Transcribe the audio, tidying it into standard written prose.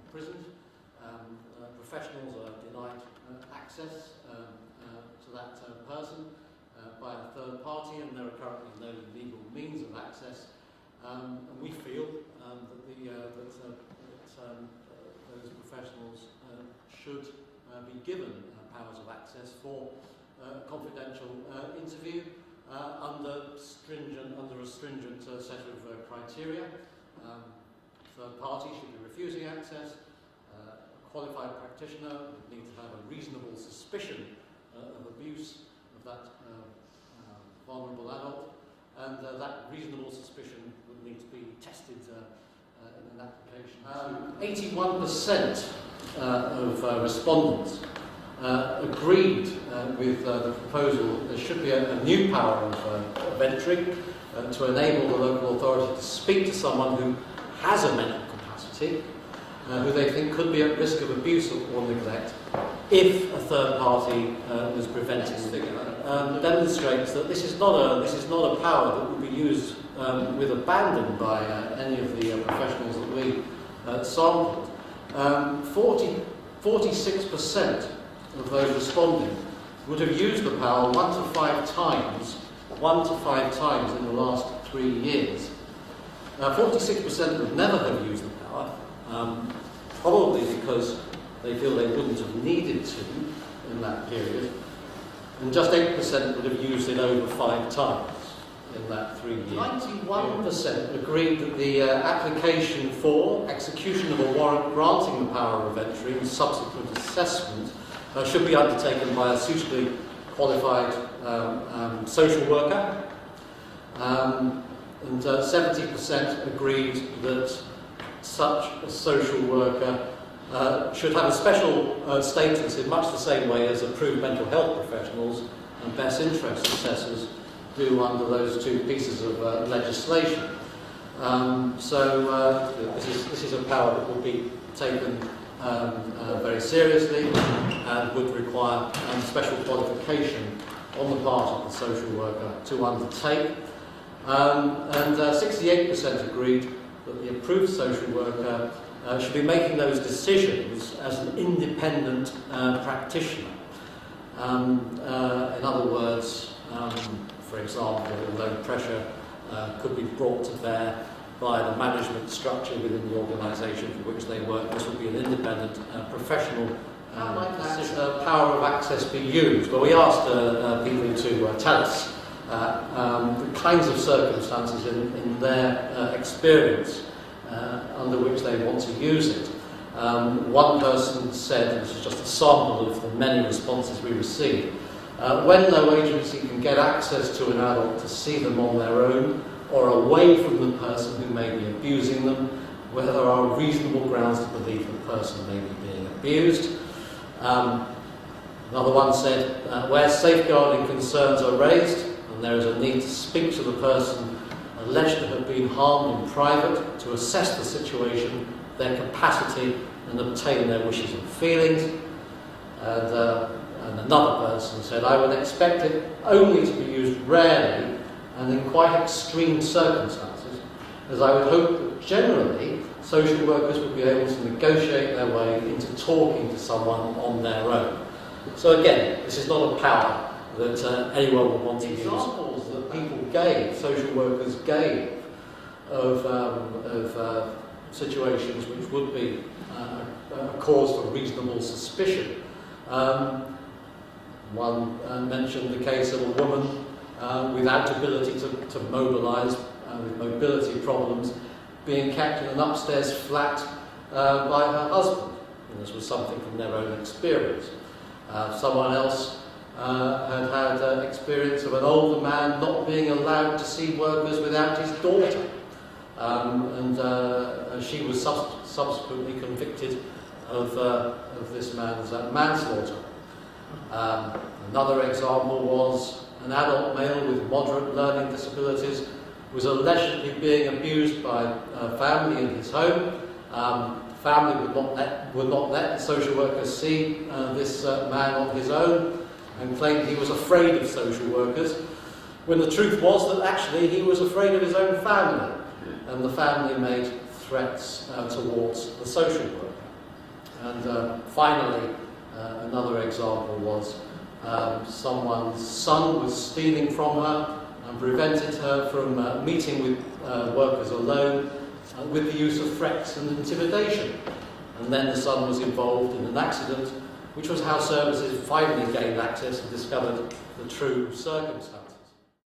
imprisoned. Professionals are denied access to that person by a third party, and there are currently no legal means of access. And we feel that those professionals should be given powers of access for confidential interview under a stringent set of criteria. Third party should be refusing access. A qualified practitioner would need to have a reasonable suspicion of abuse of that vulnerable adult, and that reasonable suspicion would need to be tested in an application. 81% of respondents agreed with the proposal. There should be a new power of entry to enable the local authority to speak to someone who has a mental capacity, who they think could be at risk of abuse or neglect, if a third party was preventing it. Demonstrates that this is not a power that would be used with abandon by any of the professionals that we sampled. 46% of those responding would have used the power 1 to 5 times in the last 3 years. 46% would never have used the power, probably because they feel they wouldn't have needed to in that period, and just 8% would have used it over 5 times in that 3 years. 91% agreed that the application for execution of a warrant granting the power of entry and subsequent assessment should be undertaken by a suitably qualified social worker. And 70% agreed that such a social worker should have a special status in much the same way as approved mental health professionals and best interest assessors do under those two pieces of legislation. This is a power that will be taken very seriously and would require special qualification on the part of the social worker to undertake. And 68% agreed that the approved social worker should be making those decisions as an independent practitioner. In other words, for example, although pressure could be brought to bear by the management structure within the organisation for which they work, this would be an independent professional How might that power of access be used? Well, we asked people to tell us the kinds of circumstances in their experience under which they want to use it. One person said, and this is just a sample of the many responses we received, when no agency can get access to an adult to see them on their own or away from the person who may be abusing them, where there are reasonable grounds to believe the person may be being abused. Another one said, where safeguarding concerns are raised and there is a need to speak to the person alleged to have been harmed in private to assess the situation, their capacity and obtain their wishes and feelings. And another person said, I would expect it only to be used rarely and in quite extreme circumstances, as I would hope that generally social workers would be able to negotiate their way into talking to someone on their own. So again, this is not a power that anyone would want to use. Examples that people gave, social workers gave, of situations which would be a cause for reasonable suspicion. One mentioned the case of a woman without ability to mobilise, with mobility problems, being kept in an upstairs flat by her husband. And this was something from their own experience. Someone else had experience of an older man not being allowed to see workers without his daughter. And she was subsequently convicted of this man's manslaughter. Another example was an adult male with moderate learning disabilities was allegedly being abused by family in his home. Family would not let the social worker see this man on his own and claimed he was afraid of social workers, when the truth was that actually he was afraid of his own family, and the family made threats towards the social worker. And finally, another example was someone's son was stealing from her and prevented her from meeting with workers alone with the use of threats and intimidation. And then the son was involved in an accident, which was how services finally gained access and discovered the true circumstances.